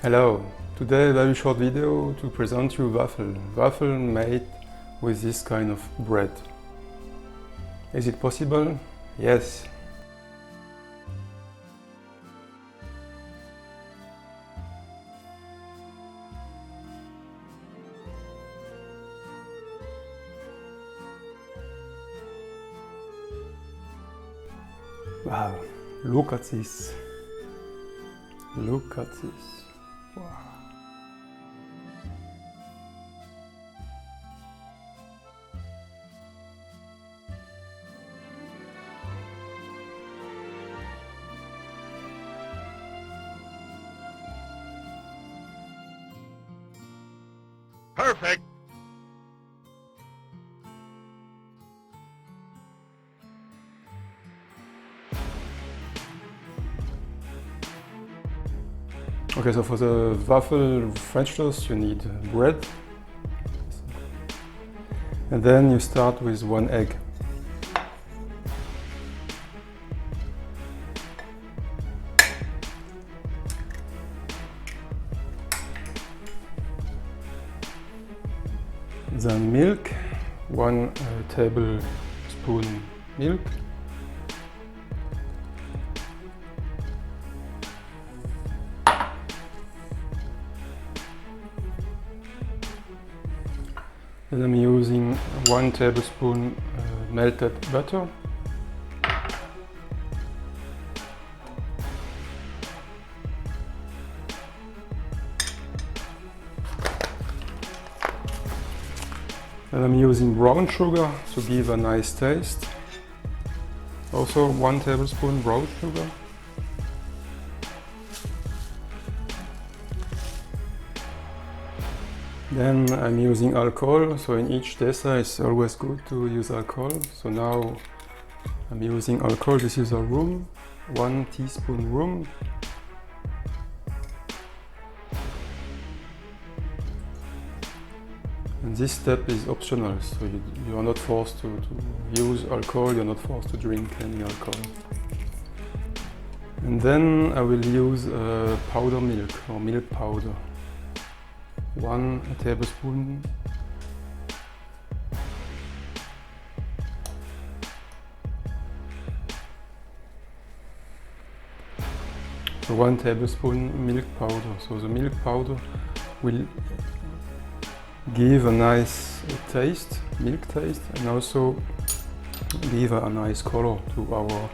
Hello, today a very short video to present you waffle. Waffle made with this kind of bread. Is it possible? Yes. Wow, look at this. Look at this. Wow. Perfect. Okay, so for the waffle French toast you need bread. And then you start with 1 egg. Then milk, 1 tablespoon milk. Then I'm using 1 tablespoon melted butter. And I'm using brown sugar to give a nice taste. Also 1 tablespoon brown sugar. Then I'm using alcohol, so in each dessert it's always good to use alcohol. So now I'm using alcohol, this is a rum, 1 teaspoon rum. And this step is optional, so you are not forced to use alcohol, you're not forced to drink any alcohol. And then I will use powder milk or milk powder. 1 tablespoon. So 1 tablespoon milk powder. So the milk powder will give a nice taste, milk taste, and also give a nice color to our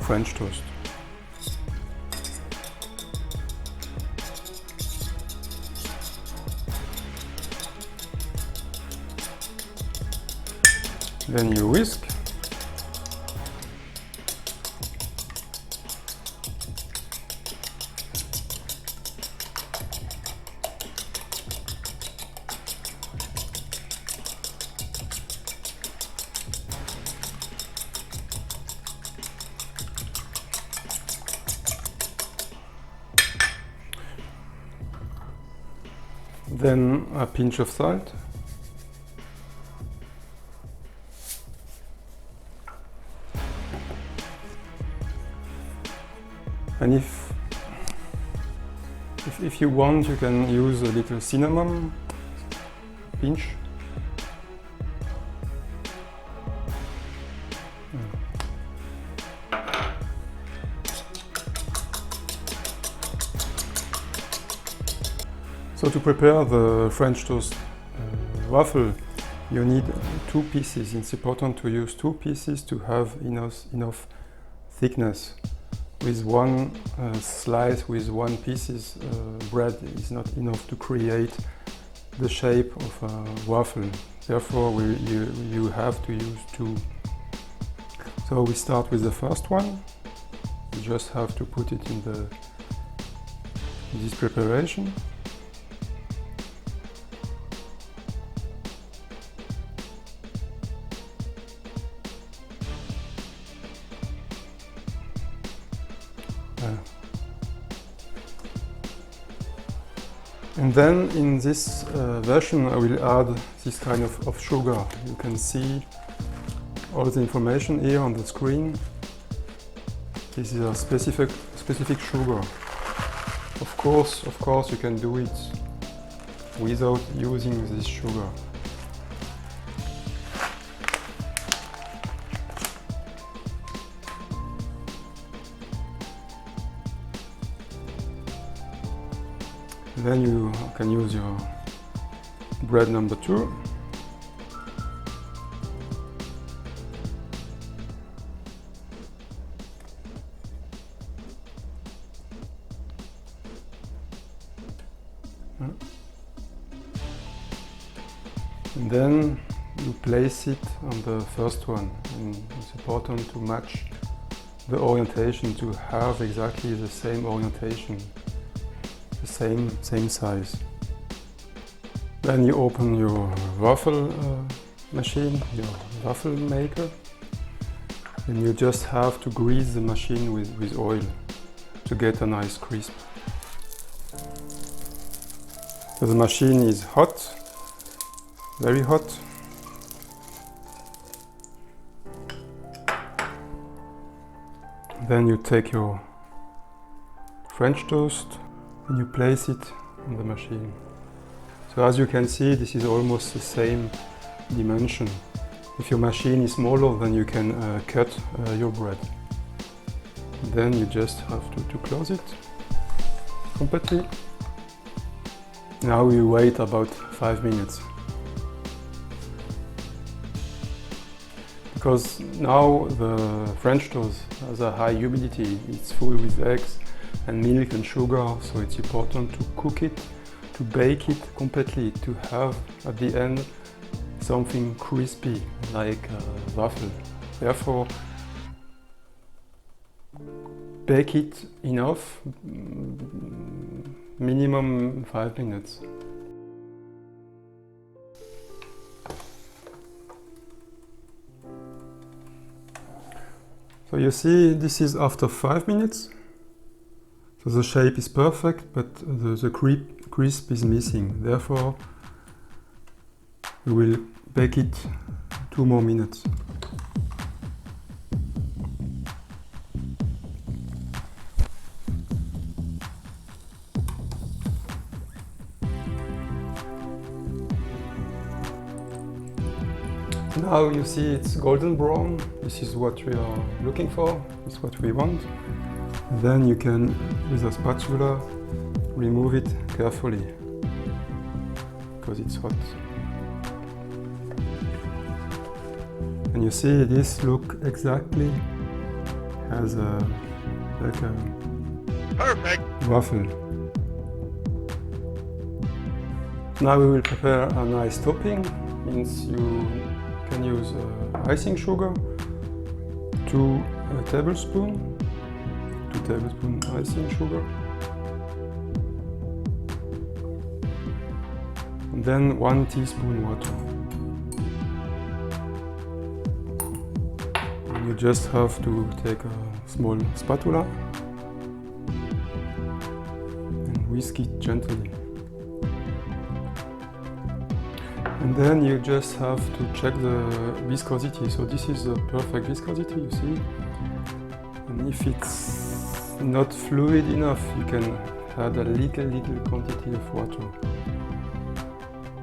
French toast. Then you whisk. Then a pinch of salt. And if you want, you can use a little cinnamon pinch. So to prepare the French toast waffle, you need 2 pieces. It's important to use 2 pieces to have enough thickness. With 1 slice with 1 piece bread is not enough to create the shape of a waffle. Therefore you have to use 2. So we start with the first one. You just have to put it in this preparation. And then in this version I will add this kind of sugar. You can see all the information here on the screen. This is a specific sugar. Of course, you can do it without using this sugar. Then you can use your bread number 2. And then you place it on the first one, and it's important to match the orientation, to have exactly the same orientation, the same size. Then you open your waffle machine, your waffle maker, and you just have to grease the machine with oil to get a nice crisp. So the machine is hot, very hot. Then you take your French toast and you place it on the machine. So as you can see, this is almost the same dimension. If your machine is smaller, then you can cut your bread. Then you just have to close it completely. Now we wait about 5 minutes. Because now the French toast has a high humidity, it's full with eggs and milk and sugar, so it's important to cook it, to bake it completely, to have at the end something crispy like a waffle. Therefore, bake it enough, minimum 5 minutes. So you see, this is after 5 minutes. So the shape is perfect, but the crisp is missing. Therefore, we will bake it 2 more minutes. Now you see it's golden brown. This is what we are looking for. This is what we want. Then you can, with a spatula, remove it carefully because it's hot. And you see this look exactly as like a perfect waffle. Now we will prepare a nice topping. Means you can use icing sugar, 2 tablespoons icing sugar, and then 1 teaspoon water. And you just have to take a small spatula and whisk it gently. And then you just have to check the viscosity. So this is the perfect viscosity, you see. And if it's not fluid enough, you can add a little quantity of water.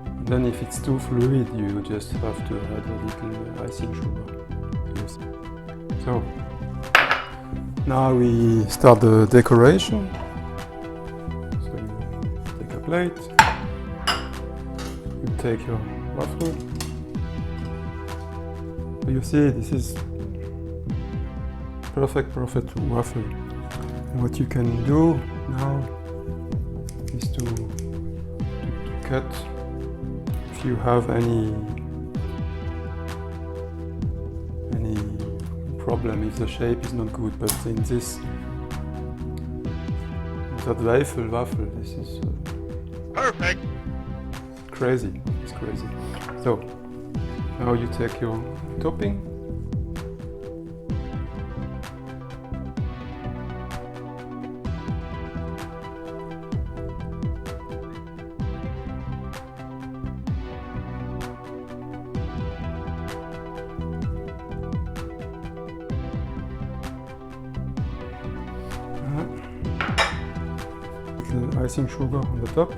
And then if it's too fluid, you just have to add a little icing sugar. Yes. So now we start the decoration. So you take a plate. You take your waffle. You see, this is perfect waffle. And what you can do now is to cut if you have any problem, if the shape is not good. But in this that waffle, this is perfect. Crazy, it's crazy. So now you take your topping. icing sugar on the top.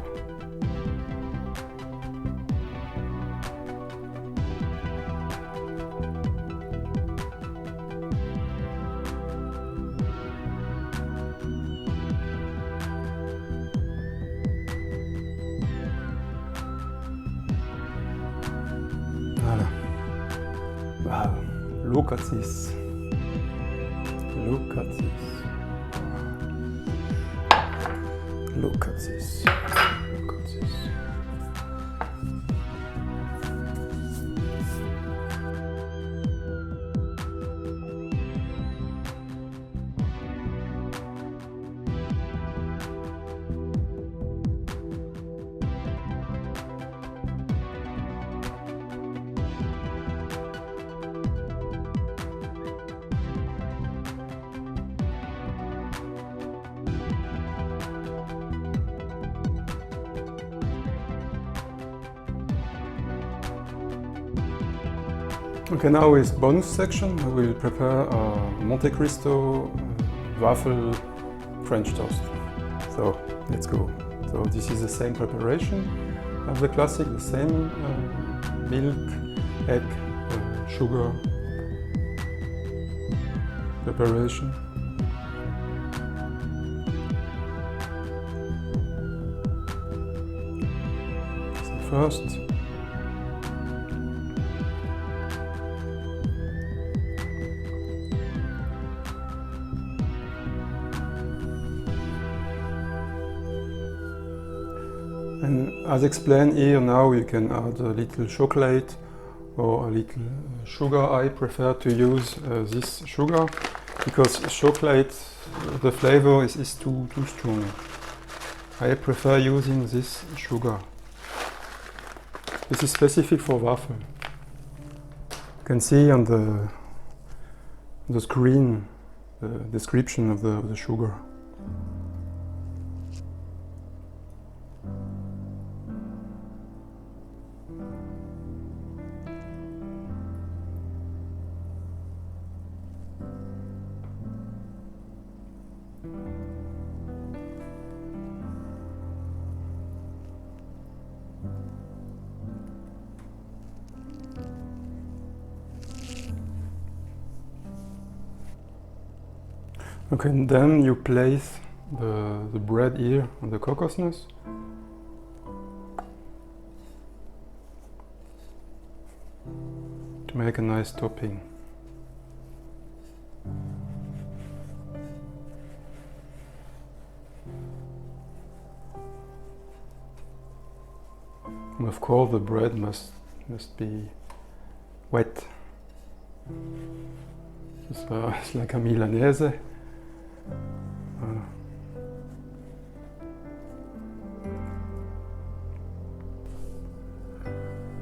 Voilà. Wow, look at this. Look at this. Look at this. Look at this. Okay, now is bonus section. We will prepare a Monte Cristo waffle French toast. So let's go. So this is the same preparation of the classic, the same milk, egg, sugar preparation. So first, and as explained here, now you can add a little chocolate or a little sugar. I prefer to use this sugar because chocolate, the flavor is too strong. I prefer using this sugar. This is specific for waffle. You can see on the screen the description of the sugar. Okay, and then you place the bread here on the cocosnuts. To make a nice topping. And of course the bread must be wet. It's like a Milanese.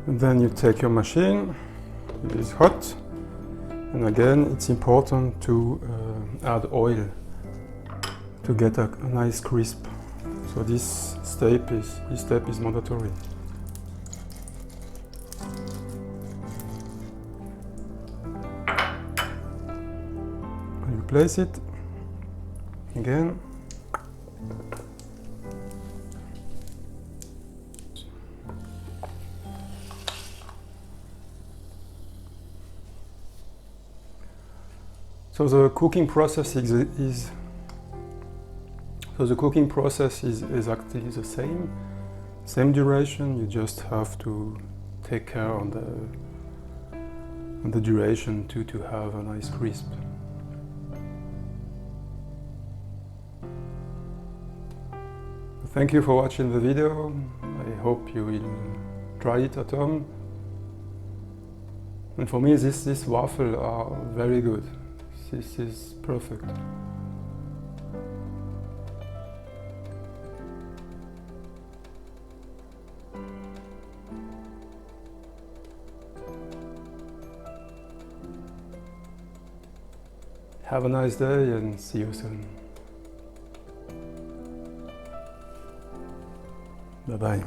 And then you take your machine, it is hot, and again it's important to add oil to get a nice crisp. So this step is mandatory. And you place it again. So the cooking process is exactly the same duration. You just have to take care on the duration to have a nice crisp. Thank you for watching the video. I hope you will try it at home. And for me, these waffles are very good. This is perfect. Have a nice day and see you soon. Bye-bye.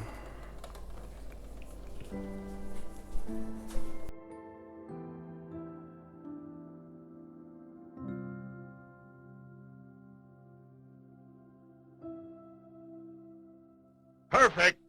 Perfect.